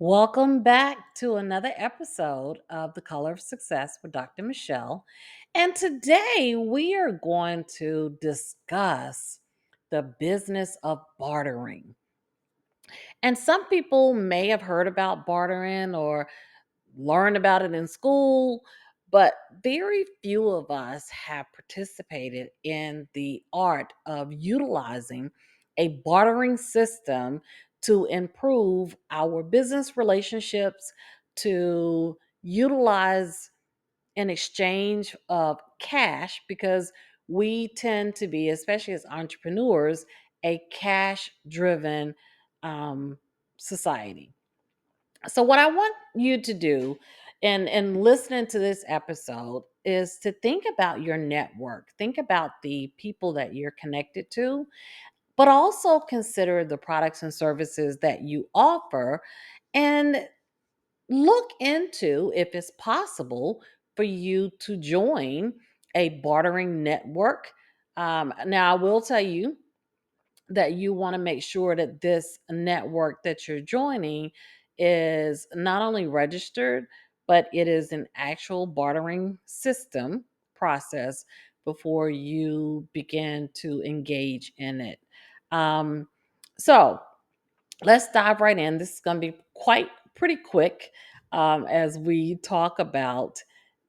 Welcome back to another episode of The Color of Success with Dr. Michelle. And today we are going to discuss the business of bartering. And some people may have heard about bartering or learned about it in school, but very few of us have participated in the art of utilizing a bartering system to improve our business relationships, to utilize an exchange of cash, because we tend to be, especially as entrepreneurs, a cash driven um, society. So what I want you to do in listening to this episode is to think about your network. Think about the people that you're connected to, but also consider the products and services that you offer and look into if it's possible for you to join a bartering network. Now, I will tell you that you want to make sure that this network that you're joining is not only registered, but it is an actual bartering system process before you begin to engage in it. Um, so let's dive right in. This is going to be quite pretty quick as we talk about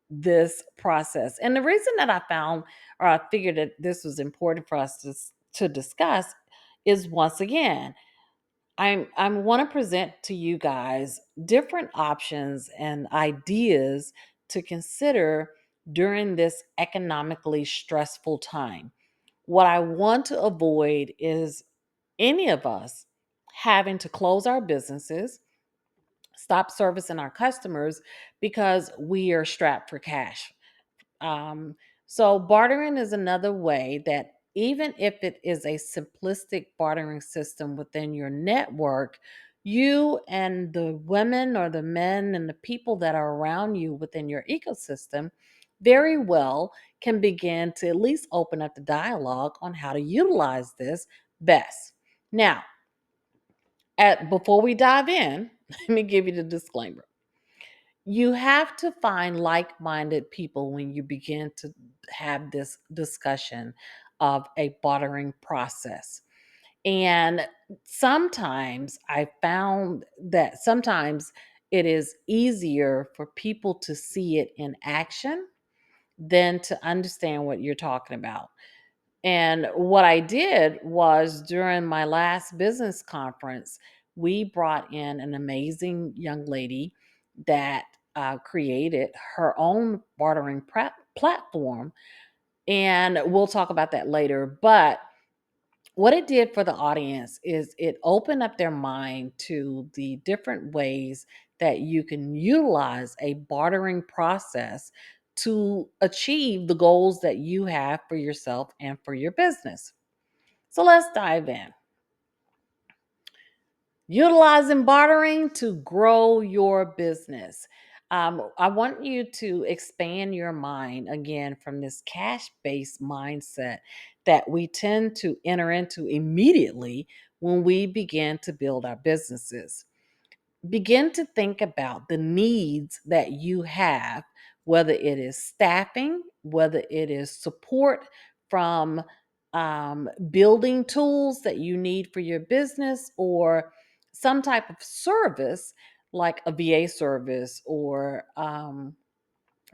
this process. And the reason that I found or I figured that this was important for us to discuss is once again, I want to present to you guys different options and ideas to consider during this economically stressful time. What I want to avoid is any of us having to close our businesses, stop servicing our customers because we are strapped for cash. Um, so bartering is another way that even if it is a simplistic bartering system within your network, you and the women or the men and the people that are around you within your ecosystem very well can begin to at least open up the dialogue on how to utilize this best. Now, before we dive in, let me give you the disclaimer. You have to find like-minded people when you begin to have this discussion of a bartering process. And sometimes I found that sometimes it is easier for people to see it in action than to understand what you're talking about. And what I did was during my last business conference, we brought in an amazing young lady that created her own bartering platform. And we'll talk about that later. But what it did for the audience is it opened up their mind to the different ways that you can utilize a bartering process to achieve the goals that you have for yourself and for your business. So let's dive in. Utilizing bartering to grow your business. I want you to expand your mind again from this cash based mindset that we tend to enter into immediately when we begin to build our businesses. Begin to think about the needs that you have, whether it is staffing, whether it is support from building tools that you need for your business, or some type of service like a VA service, or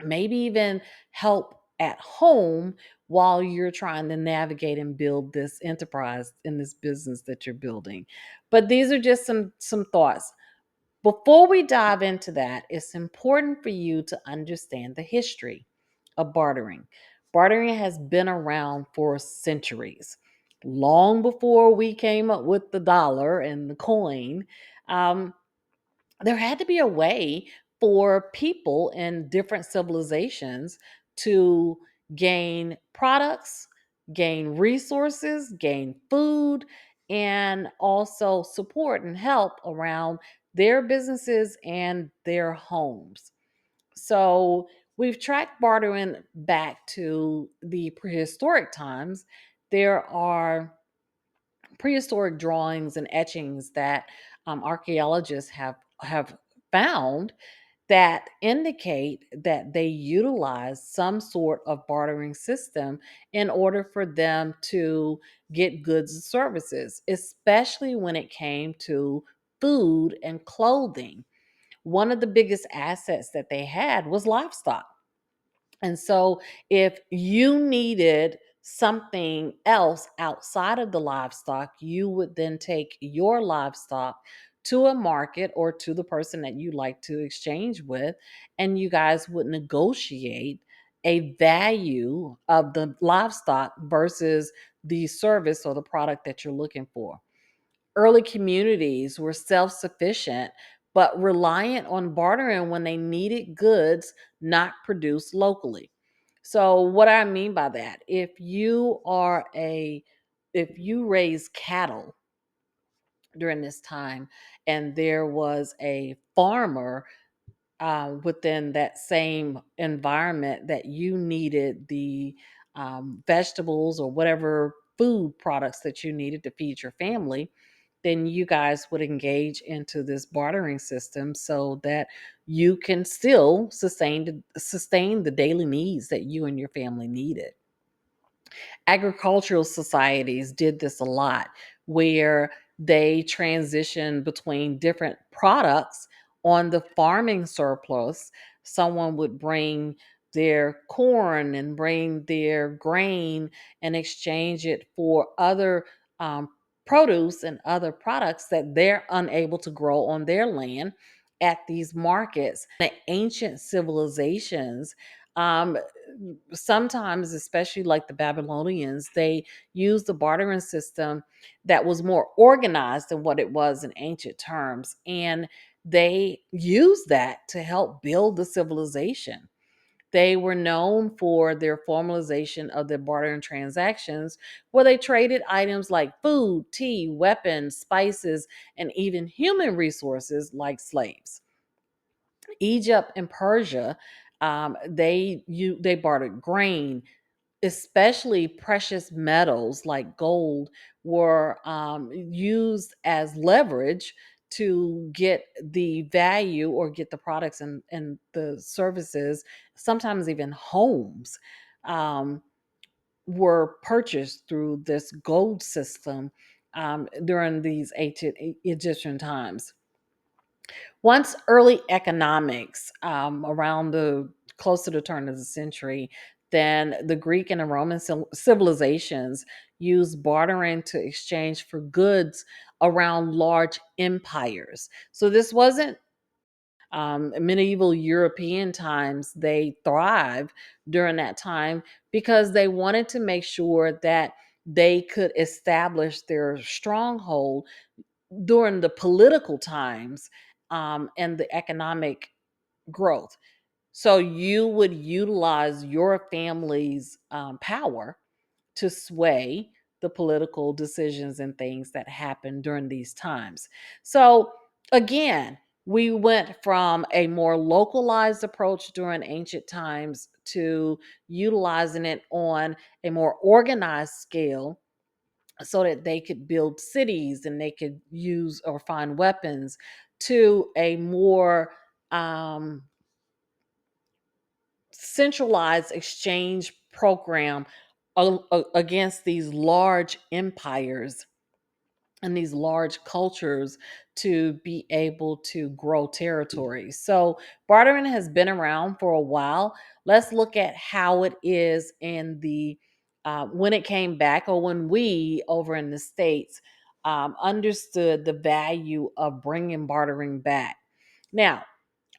maybe even help at home while you're trying to navigate and build this enterprise in this business that you're building. But these are just some thoughts. Before we dive into that, it's important for you to understand the history of bartering. Bartering has been around for centuries. Long before we came up with the dollar and the coin, um, there had to be a way for people in different civilizations to gain products, gain resources, gain food, and also support and help around their businesses and their homes. So we've tracked bartering back to the prehistoric times. There are prehistoric drawings and etchings that archaeologists have found that indicate that they utilize some sort of bartering system in order for them to get goods and services, especially when it came to food and clothing. One of the biggest assets that they had was livestock. And so, if you needed something else outside of the livestock, you would then take your livestock to a market or to the person that you like to exchange with, and you guys would negotiate a value of the livestock versus the service or the product that you're looking for. Early communities were self sufficient, but reliant on bartering when they needed goods not produced locally. So, what I mean by that, if you raise cattle during this time and there was a farmer within that same environment that you needed the vegetables or whatever food products that you needed to feed your family, then you guys would engage into this bartering system so that you can still sustain the daily needs that you and your family needed. Agricultural societies did this a lot, where they transitioned between different products on the farming surplus. Someone would bring their corn and bring their grain and exchange it for other um, produce and other products that they're unable to grow on their land at these markets. The ancient civilizations, um, sometimes, especially like the Babylonians, they used the bartering system that was more organized than what it was in ancient terms. And they used that to help build the civilization. They were known for their formalization of their bartering transactions, where they traded items like food, tea, weapons, spices, and even human resources like slaves. Egypt and Persia, they bartered grain, especially precious metals like gold, were used as leverage to get the value or get the products and the services. Sometimes even homes um, were purchased through this gold system during these ancient Egyptian times. Once early economics, around the close to the turn of the century, then the Greek and the Roman civilizations used bartering to exchange for goods around large empires. So this wasn't medieval European times. They thrived during that time because they wanted to make sure that they could establish their stronghold during the political times and the economic growth. So you would utilize your family's power to sway the political decisions and things that happen during these times. So again, we went from a more localized approach during ancient times to utilizing it on a more organized scale so that they could build cities and they could use or find weapons, to a more um, centralized exchange program against these large empires and these large cultures to be able to grow territories. So bartering has been around for a while. Let's look at how it is in the when it came back, or when we over in the States understood the value of bringing bartering back. Now,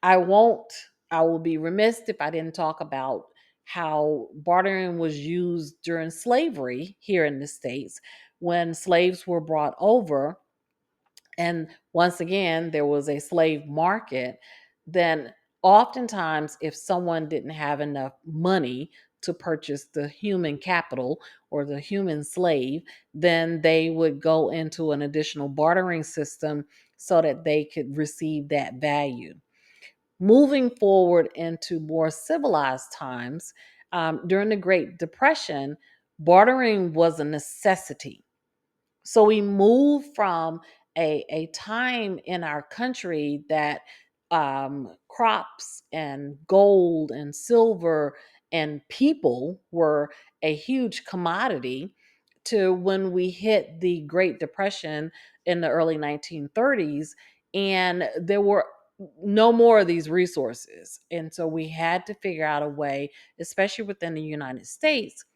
I won't, I will be remiss if I didn't talk about how bartering was used during slavery here in the States when slaves were brought over. And once again, there was a slave market. Then, oftentimes, if someone didn't have enough money to purchase the human capital or the human slave, then they would go into an additional bartering system so that they could receive that value. Moving forward into more civilized times, during the Great Depression, bartering was a necessity. So we moved from a time in our country that crops and gold and silver and people were a huge commodity, to when we hit the Great Depression in the early 1930s, and there were no more of these resources. And so we had to figure out a way, especially within the United States,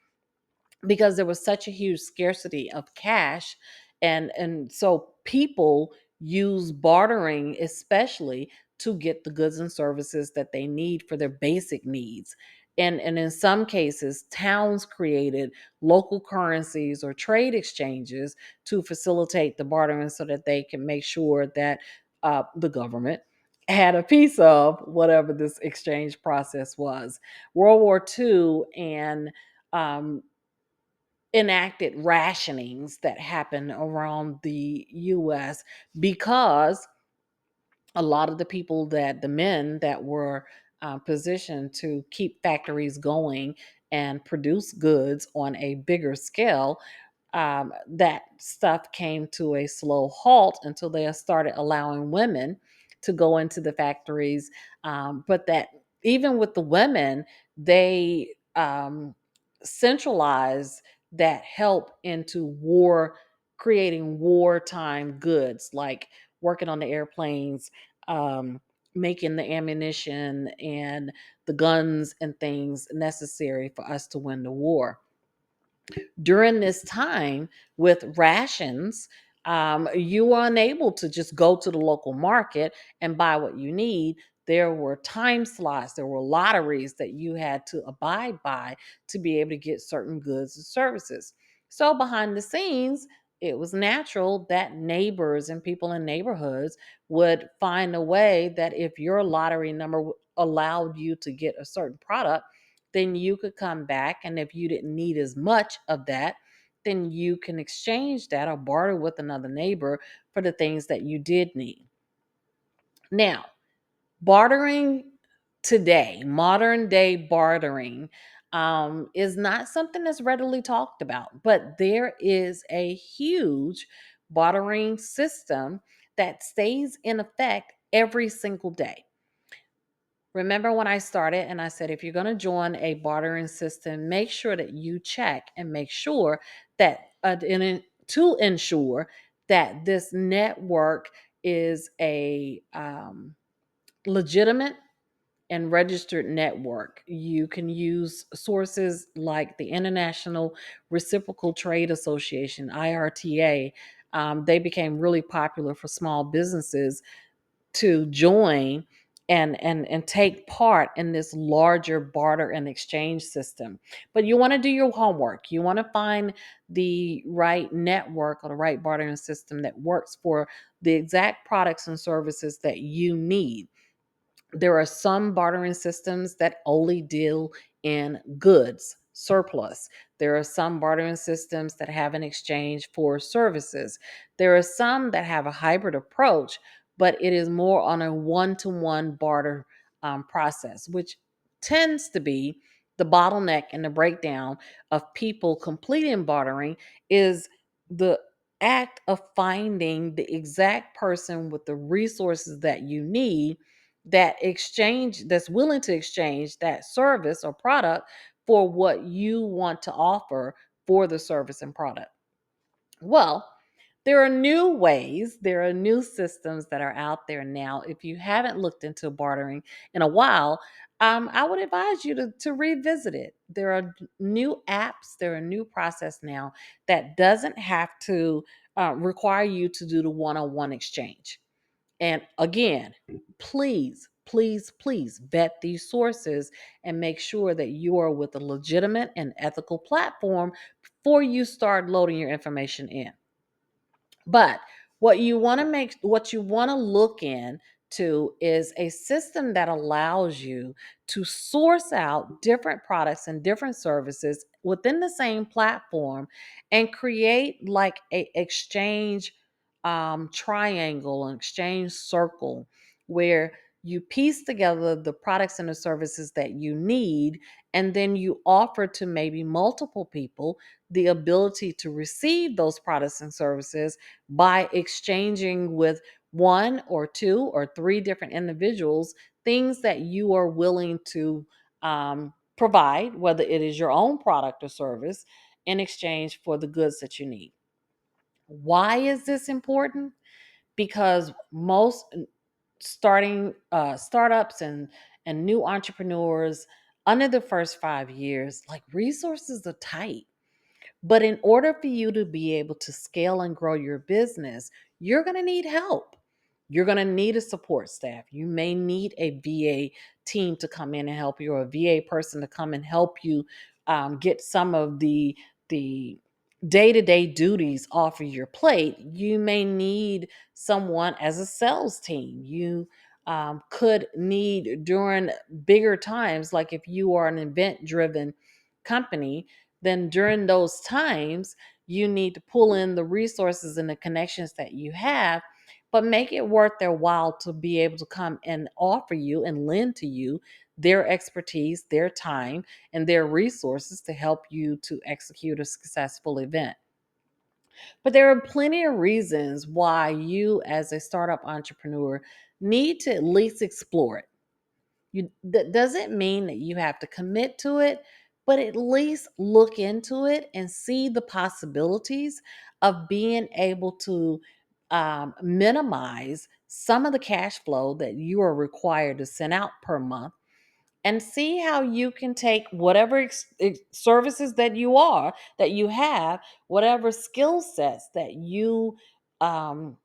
because there was such a huge scarcity of cash, and so people use bartering especially to get the goods and services that they need for their basic needs. And in some cases, towns created local currencies or trade exchanges to facilitate the bartering so that they can make sure that the government had a piece of whatever this exchange process was. World War II and um, enacted rationings that happened around the US, because a lot of the people, that the men that were positioned to keep factories going and produce goods on a bigger scale, that stuff came to a slow halt until they started allowing women to go into the factories. But that even with the women, they centralized that help into war, creating wartime goods, like working on the airplanes, um, making the ammunition and the guns and things necessary for us to win the war. During this time with rations, you were unable to just go to the local market and buy what you need. There were time slots, there were lotteries that you had to abide by to be able to get certain goods and services. So, behind the scenes, it was natural that neighbors and people in neighborhoods would find a way that if your lottery number allowed you to get a certain product, then you could come back. And if you didn't need as much of that, then you can exchange that or barter with another neighbor for the things that you did need. Now, bartering today, modern day bartering, is not something that's readily talked about, but there is a huge bartering system that stays in effect every single day. Remember when I started and I said, if you're going to join a bartering system, make sure that you check and make sure that, to ensure that this network is a legitimate and registered network. You can use sources like the International Reciprocal Trade Association, IRTA. They became really popular for small businesses to join and take part in this larger barter and exchange system. But you want to do your homework. You want to find the right network or the right bartering system that works for the exact products and services that you need. There are some bartering systems that only deal in goods, surplus. There are some bartering systems that have an exchange for services. There are some that have a hybrid approach, but it is more on a one to one barter process, which tends to be the bottleneck and the breakdown of people completing bartering, is the act of finding the exact person with the resources that you need, that's willing to exchange that service or product for what you want to offer for the service and product. Well, there are new ways, there are new systems that are out there now. If you haven't looked into bartering in a while, I would advise you to revisit it. There are new apps, there are new process now that doesn't have to require you to do the one-on-one exchange. And again, please, please, please vet these sources and make sure that you are with a legitimate and ethical platform before you start loading your information in. But what you want to look into is a system that allows you to source out different products and different services within the same platform and create like a exchange triangle, an exchange circle, where You piece together the products and the services that you need, and then you offer to maybe multiple people the ability to receive those products and services by exchanging with one or two or three different individuals things that you are willing to provide, whether it is your own product or service, in exchange for the goods that you need. Why is this important? Because most starting startups and new entrepreneurs, under the first 5 years, like, resources are tight. But in order for you to be able to scale and grow your business, you're going to need help. You're going to need a support staff. You may need a VA team to come in and help you, or a VA person to come and help you get some of the day-to-day duties off of your plate. You may need someone as a sales team. You could need, during bigger times, like if you are an event-driven company, then during those times, you need to pull in the resources and the connections that you have, but make it worth their while to be able to come and offer you and lend to you their expertise, their time, and their resources to help you to execute a successful event. But there are plenty of reasons why you, as a startup entrepreneur, need to at least explore it. That doesn't mean that you have to commit to it, but at least look into it and see the possibilities of being able to minimize some of the cash flow that you are required to send out per month, and see how you can take whatever services that you have, whatever skill sets that you um,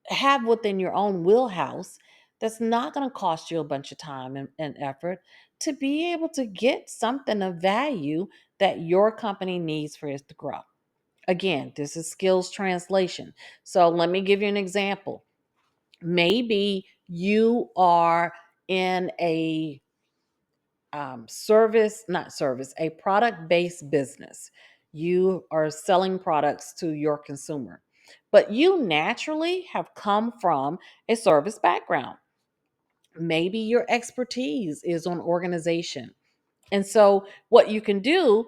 have within your own wheelhouse, that's not going to cost you a bunch of time and effort, to be able to get something of value that your company needs for it to grow. Again, this is skills translation. So let me give you an example. Maybe you are in a not service, a product based business. You are selling products to your consumer, but you naturally have come from a service background. Maybe your expertise is on organization. And so, what you can do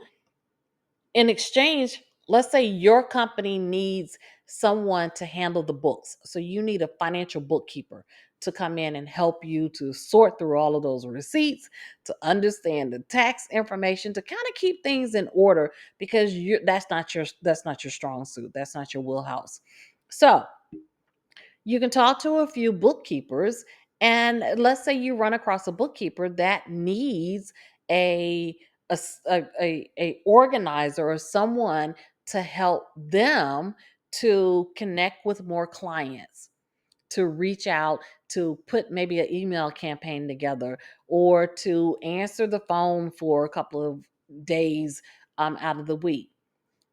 in exchange, let's say your company needs someone to handle the books. So you need a financial bookkeeper to come in and help you to sort through all of those receipts, to understand the tax information, to kind of keep things in order, because that's not your strong suit. That's not your wheelhouse. So you can talk to a few bookkeepers, and let's say you run across a bookkeeper that needs a a organizer or someone to help them to connect with more clients, to reach out, to put maybe an email campaign together, or to answer the phone for a couple of days out of the week,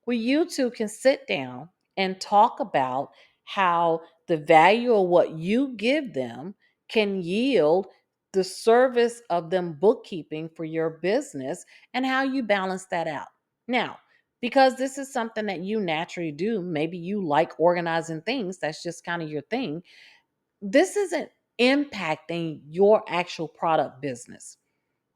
where you two can sit down and talk about how the value of what you give them can yield the service of them bookkeeping for your business, and how you balance that out. Now, because this is something that you naturally do, maybe you like organizing things, that's just kind of your thing. This isn't impacting your actual product business.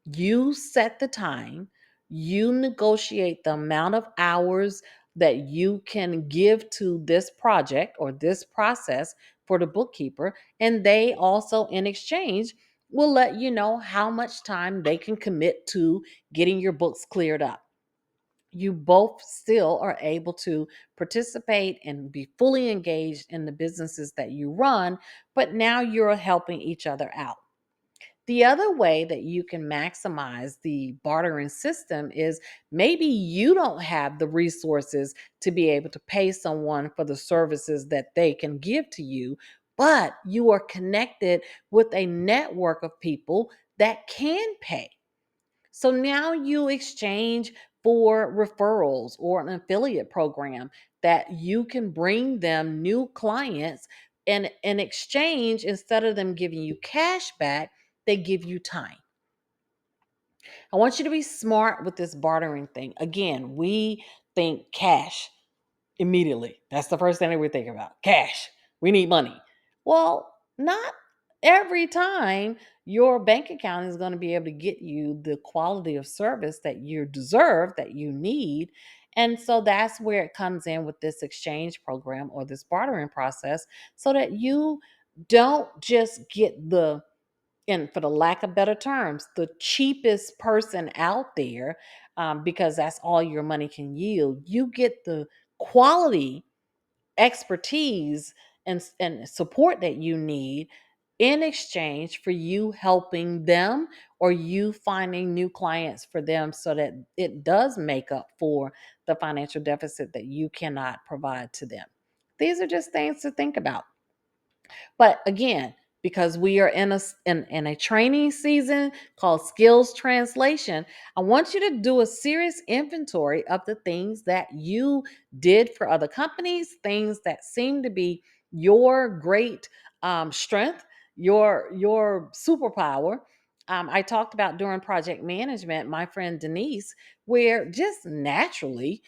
You set the time, you negotiate the amount of hours that you can give to this project or this process for the bookkeeper, and they also, in exchange, will let you know how much time they can commit to getting your books cleared up. You both still are able to participate and be fully engaged in the businesses that you run, but now you're helping each other out. The other way that you can maximize the bartering system is, maybe you don't have the resources to be able to pay someone for the services that they can give to you, but you are connected with a network of people that can pay. So now you exchange for referrals or an affiliate program that you can bring them new clients. And in exchange, instead of them giving you cash back, they give you time. I want you to be smart with this bartering thing. Again, we think cash immediately. That's the first thing that we think about. Cash. We need money. Well, not every time your bank account is going to be able to get you the quality of service that you deserve, that you need. And so that's where it comes in with this exchange program or this bartering process, so that you don't just get the, and for the lack of better terms, the cheapest person out there, because that's all your money can yield. You get the quality expertise and support that you need in exchange for you helping them, or you finding new clients for them, so that it does make up for the financial deficit that you cannot provide to them. These are just things to think about. But again, because we are in a training season called skills translation, I want you to do a serious inventory of the things that you did for other companies, things that seem to be your great strength, your superpower. I talked about during project management, my friend Denise, where just naturally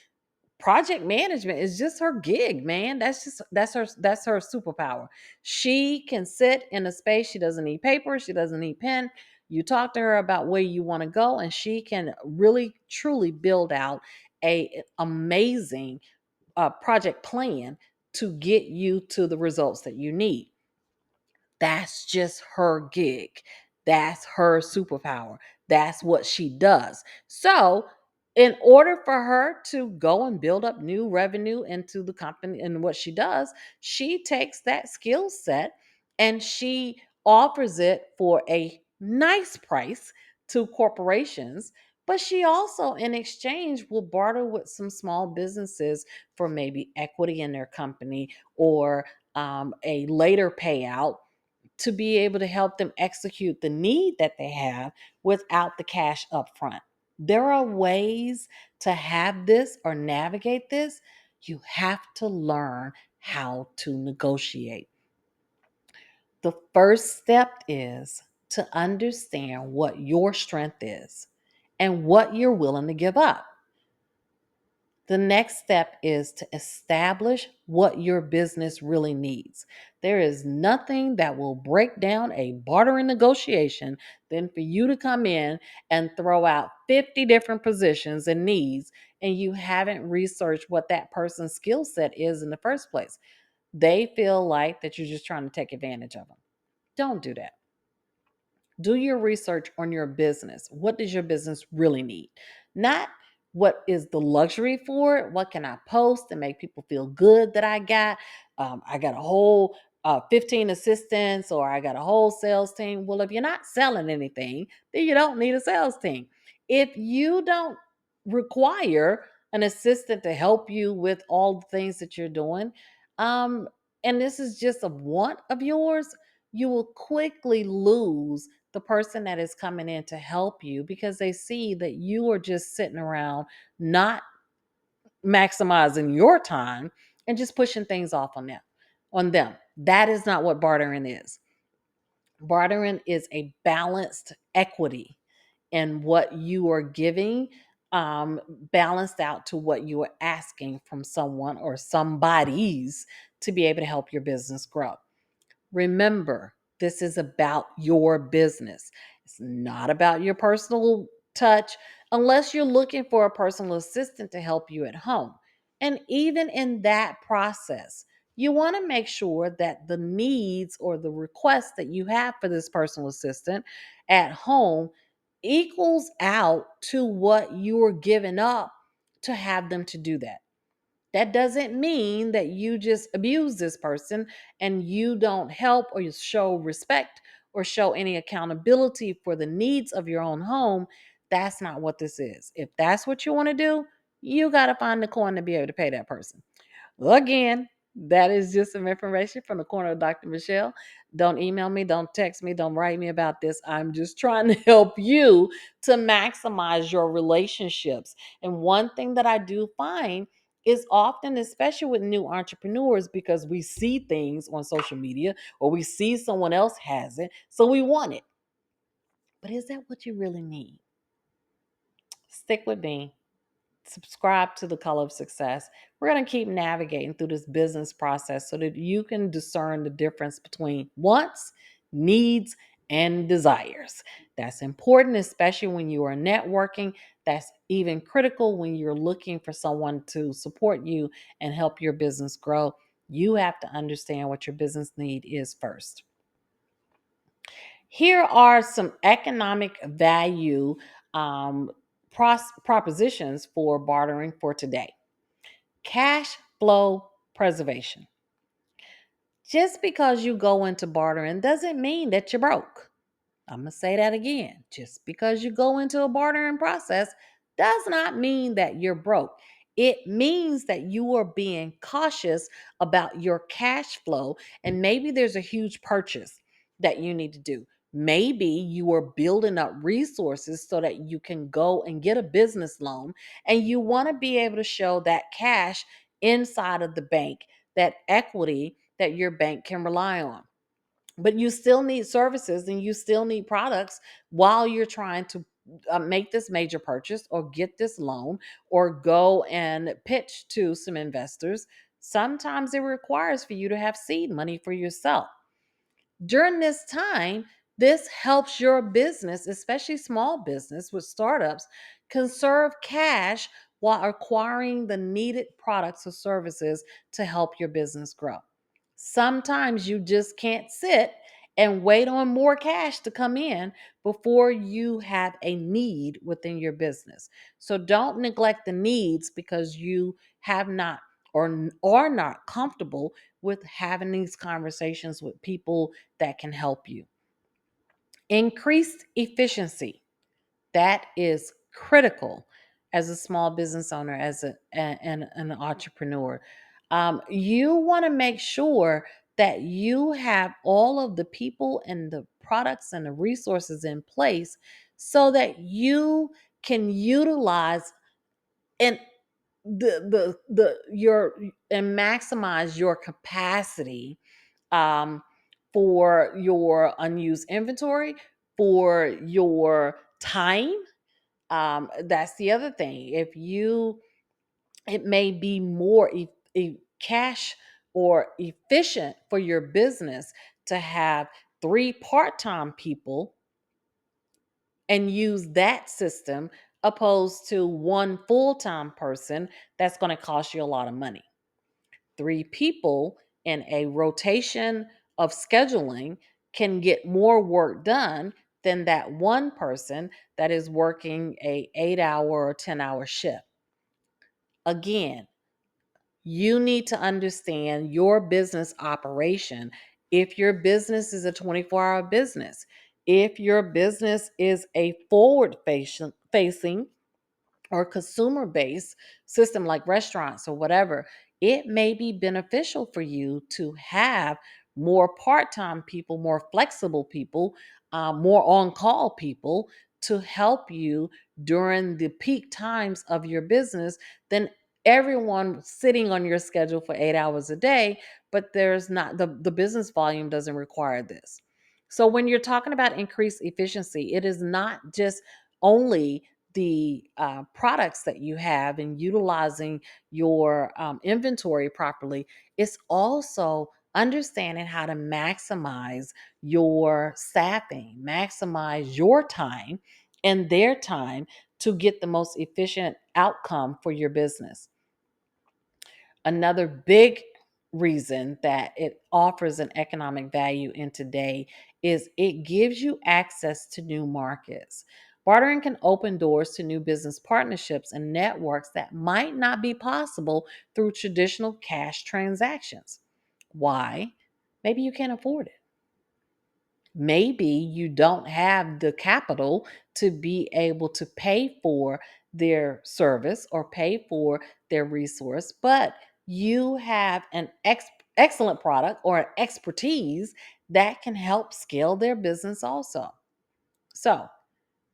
project management is just her gig, man. That's her superpower. She can sit in a space. She doesn't need paper, she doesn't need pen. You talk to her about where you want to go, and she can really truly build out a amazing project plan to get you to the results that you need. That's just her gig. That's her superpower. That's what she does. So, in order for her to go and build up new revenue into the company and what she does, she takes that skill set and she offers it for a nice price to corporations. But she also, in exchange, will barter with some small businesses for maybe equity in their company, or a later payout to be able to help them execute the need that they have without the cash up front. There are ways to have this or navigate this. You have to learn how to negotiate. The first step is to understand what your strength is and what you're willing to give up. The next step is to establish what your business really needs. There is nothing that will break down a bartering negotiation than for you to come in and throw out 50 different positions and needs, and you haven't researched what that person's skill set is in the first place. They feel like that you're just trying to take advantage of them. Don't do that. Do your research on your business. What does your business really need? Not what is the luxury for it. What can I post and make people feel good that I got? I got a whole 15 assistants, or I got a whole sales team. Well, if you're not selling anything, then you don't need a sales team. If you don't require an assistant to help you with all the things that you're doing, um, and this is just a want of yours, you will quickly lose the person that is coming in to help you, because they see that you are just sitting around not maximizing your time and just pushing things off on them. That is not what bartering is. Bartering is a balanced equity in what you are giving, balanced out to what you are asking from someone or somebody's, to be able to help your business grow. Remember, this is about your business. It's not about your personal touch, unless you're looking for a personal assistant to help you at home. And even in that process, you want to make sure that the needs or the requests that you have for this personal assistant at home equals out to what you are giving up to have them to do that. That doesn't mean that you just abuse this person and you don't help or you show respect or show any accountability for the needs of your own home. That's not what this is. If that's what you want to do, you got to find the coin to be able to pay that person. Again, that is just some information from the corner of Dr. Michelle. Don't email me, don't text me, don't write me about this. I'm just trying to help you to maximize your relationships. And one thing that I do find is often, especially with new entrepreneurs, because we see things on social media or we see someone else has it, so we want it. But is that what you really need? Stick with me. Subscribe to the Color of Success. We're going to keep navigating through this business process so that you can discern the difference between wants needs, and desires. That's important, especially when you are networking. That's even critical when you're looking for someone to support you and help your business grow. You have to understand what your business need is first. Here are some economic value um, propositions for bartering for today. Cash flow preservation. Just because you go into bartering doesn't mean that you're broke. I'm going to say that again. Just because you go into a bartering process does not mean that you're broke. It means that you are being cautious about your cash flow, and maybe there's a huge purchase that you need to do. Maybe you are building up resources so that you can go and get a business loan, and you want to be able to show that cash inside of the bank, that equity that your bank can rely on. But you still need services and you still need products while you're trying to make this major purchase or get this loan or go and pitch to some investors. Sometimes it requires for you to have seed money for yourself. During this time, this helps your business, especially small business with startups, conserve cash while acquiring the needed products or services to help your business grow. Sometimes you just can't sit and wait on more cash to come in before you have a need within your business. So don't neglect the needs because you have not or are not comfortable with having these conversations with people that can help you. Increased efficiency. That is critical as a small business owner, as an entrepreneur. You want to make sure that you have all of the people and the products and the resources in place so that you can utilize and the your and maximize your capacity um, for your unused inventory, for your time. That's the other thing. It may be more cash or efficient for your business to have three part-time people and use that system opposed to one full-time person that's going to cost you a lot of money. Three people in a rotation of scheduling can get more work done than that one person that is working a 8-hour or 10-hour shift. Again, you need to understand your business operation. If your business is a 24-hour business, if your business is a forward facing or consumer based system like restaurants or whatever, it may be beneficial for you to have more part time people, more flexible people, more on call people to help you during the peak times of your business than everyone sitting on your schedule for 8 hours a day. But there's not the business volume doesn't require this. So when you're talking about increased efficiency, it is not just only the products that you have and utilizing your inventory properly. It's also understanding how to maximize your staffing, maximize your time and their time to get the most efficient outcome for your business. Another big reason that it offers an economic value in today is it gives you access to new markets. Bartering can open doors to new business partnerships and networks that might not be possible through traditional cash transactions. Why? Maybe you can't afford it. Maybe you don't have the capital to be able to pay for their service or pay for their resource, but you have an excellent product or an expertise that can help scale their business also. So,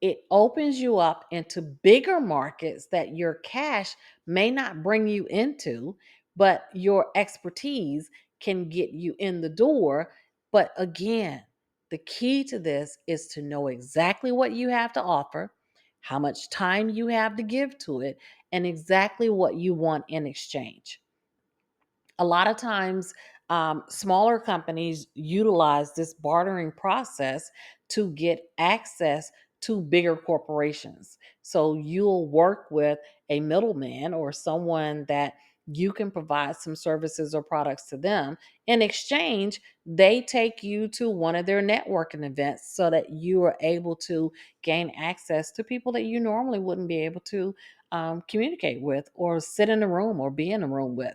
it opens you up into bigger markets that your cash may not bring you into, but your expertise can get you in the door. But again, the key to this is to know exactly what you have to offer, how much time you have to give to it, and exactly what you want in exchange. A lot of times, Smaller companies utilize this bartering process to get access to bigger corporations. So you'll work with a middleman or someone that you can provide some services or products to them. In exchange, they take you to one of their networking events so that you are able to gain access to people that you normally wouldn't be able to communicate with or sit in a room or be in a room with.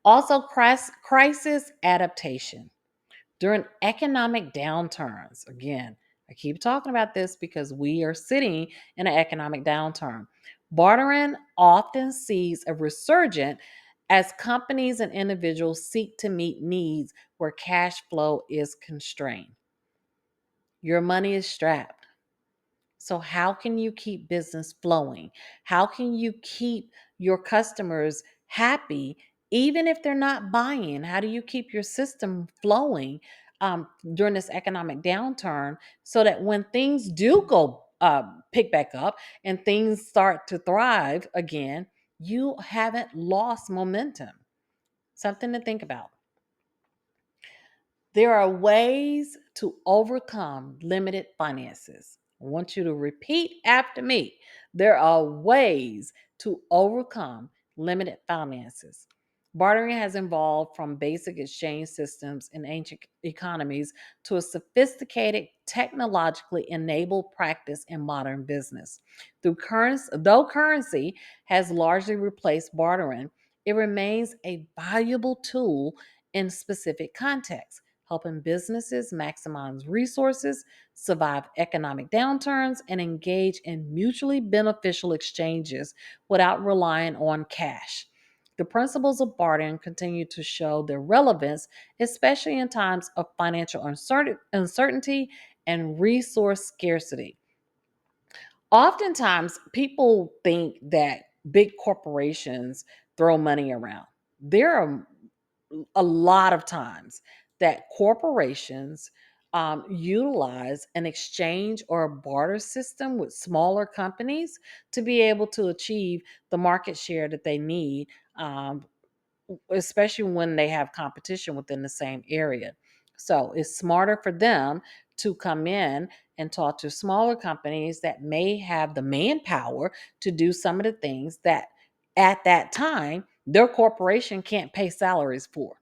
Also, crisis adaptation during economic downturns. Again, I keep talking about this because we are sitting in an economic downturn. Bartering often sees a resurgence as companies and individuals seek to meet needs where cash flow is constrained. Your money is strapped. So, how can you keep business flowing? How can you keep your customers happy, even if they're not buying? How do you keep your system flowing during this economic downturn so that when things do go pick back up and things start to thrive again, you haven't lost momentum? Something to think about. There are ways to overcome limited finances. I want you to repeat after me. There are ways to overcome limited finances. Bartering has evolved from basic exchange systems in ancient economies to a sophisticated, technologically enabled practice in modern business. Though currency has largely replaced bartering, it remains a valuable tool in specific contexts, helping businesses maximize resources, survive economic downturns, and engage in mutually beneficial exchanges without relying on cash. The principles of bartering continue to show their relevance, especially in times of financial uncertainty and resource scarcity. Oftentimes, people think that big corporations throw money around. There are a lot of times that corporations utilize an exchange or a barter system with smaller companies to be able to achieve the market share that they need, especially when they have competition within the same area. So it's smarter for them to come in and talk to smaller companies that may have the manpower to do some of the things that at that time their corporation can't pay salaries for.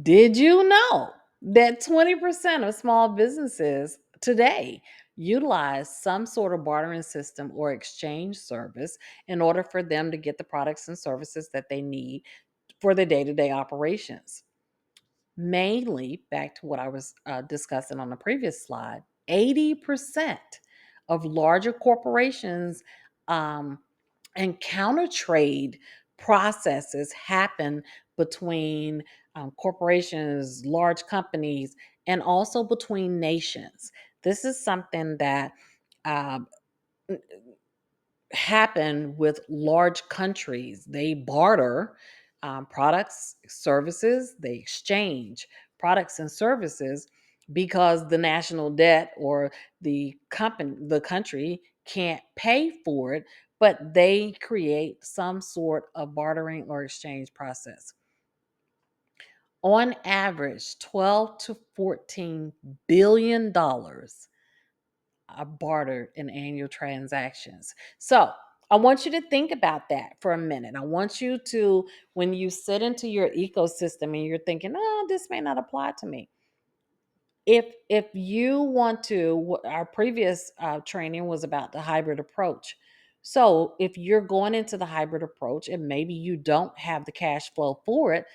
Did you know that 20% of small businesses today utilize some sort of bartering system or exchange service in order for them to get the products and services that they need for their day to day operations? Mainly, back to what I was discussing on the previous slide, 80% of larger corporations um, and counter trade processes happen between corporations, large companies, and also between nations. This is something that uh, happen with large countries. They barter products, services, they exchange products and services because the national debt or the country can't pay for it, but they create some sort of bartering or exchange process. On average, 12 to 14 billion dollars are bartered in annual transactions. So I want you to think about that for a minute. I want you to, when you sit into your ecosystem and you're thinking, oh, this may not apply to me. If you want to, our previous training was about the hybrid approach. So if you're going into the hybrid approach and maybe you don't have the cash flow for it,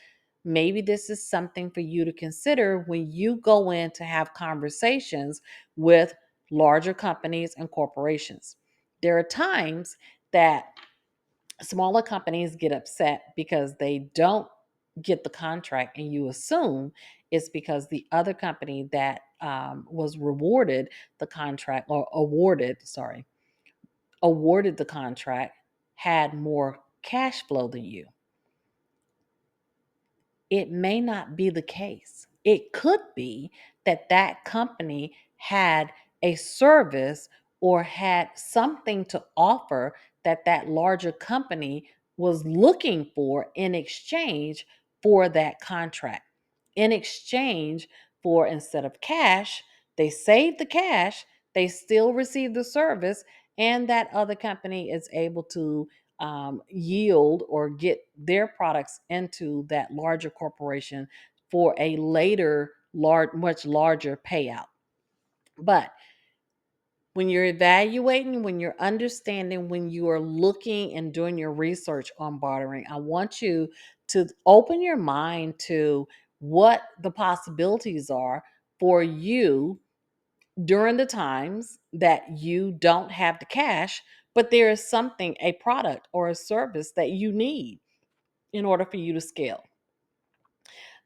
maybe this is something for you to consider when you go in to have conversations with larger companies and corporations. There are times that smaller companies get upset because they don't get the contract, and you assume it's because the other company that was rewarded the contract or awarded the contract had more cash flow than you. It may not be the case. It could be that that company had a service or had something to offer that that larger company was looking for in exchange for that contract. In exchange for, instead of cash, they saved the cash, they still receive the service, and that other company is able to yield or get their products into that larger corporation for a later, much larger payout. But when you're evaluating, when you're understanding, when you are looking and doing your research on bartering, I want you to open your mind to what the possibilities are for you during the times that you don't have the cash, but there is something, a product or a service that you need in order for you to scale.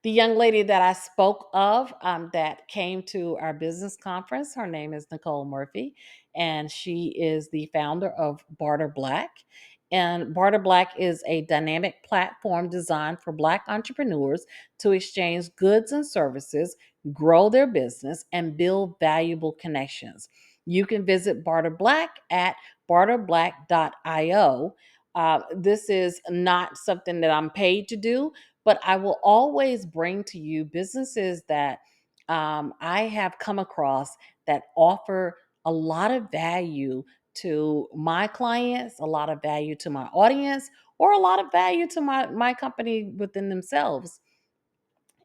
The young lady that I spoke of that came to our business conference, her name is Nicole Murphey, and she is the founder of BarterBlack. And BarterBlack is a dynamic platform designed for Black entrepreneurs to exchange goods and services, grow their business, and build valuable connections. You can visit BarterBlack at barterblack.io. This is not something that I'm paid to do, but I will always bring to you businesses that I have come across that offer a lot of value to my clients, a lot of value to my audience, or a lot of value to my company within themselves.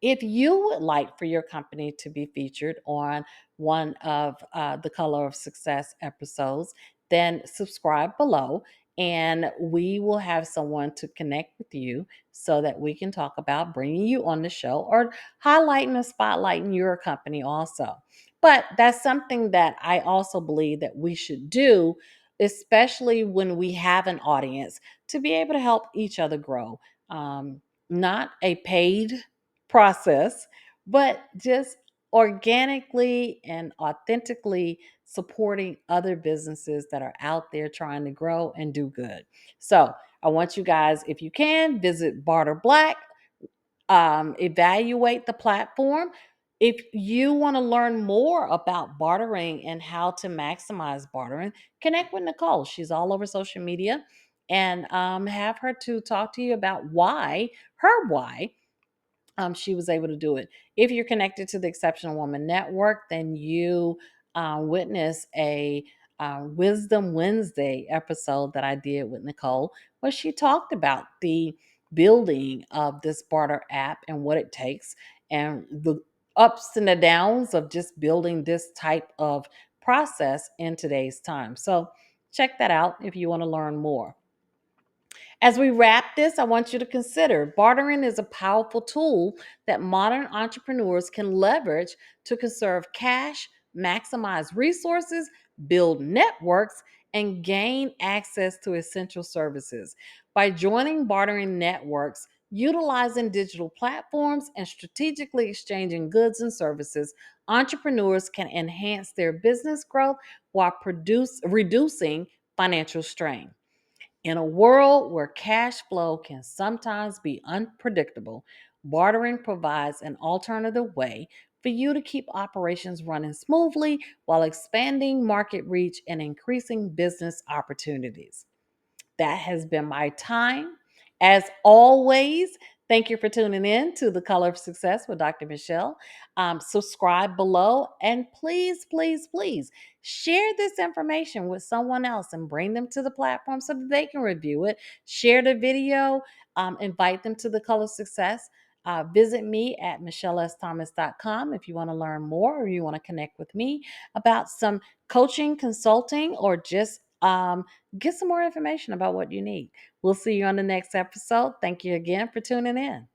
If you would like for your company to be featured on one of the Color of Success episodes, then subscribe below and we will have someone to connect with you so that we can talk about bringing you on the show or highlighting and spotlighting your company also. But that's something that I also believe that we should do, especially when we have an audience, to be able to help each other grow. Not a paid process, but just organically and authentically supporting other businesses that are out there trying to grow and do good. So I want you guys, if you can, visit Barter Black, evaluate the platform. If you want to learn more about bartering and how to maximize bartering, connect with Nicole. She's all over social media, and have her to talk to you about why she was able to do it. If you're connected to the Exceptional Woman Network, then you witness a Wisdom Wednesday episode that I did with Nicole, where she talked about the building of this barter app and what it takes, and the ups and the downs of just building this type of process in today's time. So check that out if you want to learn more. As we wrap this, I want you to consider bartering is a powerful tool that modern entrepreneurs can leverage to conserve cash, maximize resources, build networks, and gain access to essential services. By joining bartering networks, utilizing digital platforms, and strategically exchanging goods and services, entrepreneurs can enhance their business growth while reducing financial strain. In a world where cash flow can sometimes be unpredictable, bartering provides an alternative way for you to keep operations running smoothly while expanding market reach and increasing business opportunities. That has been my time. As always, thank you for tuning in to The Color of Success with Dr. Michelle. Subscribe below and please, please, please share this information with someone else and bring them to the platform so that they can review it. Share the video, invite them to The Color of Success. Visit me at michellesthomas.com if you want to learn more or you want to connect with me about some coaching, consulting, or just get some more information about what you need. We'll see you on the next episode. Thank you again for tuning in.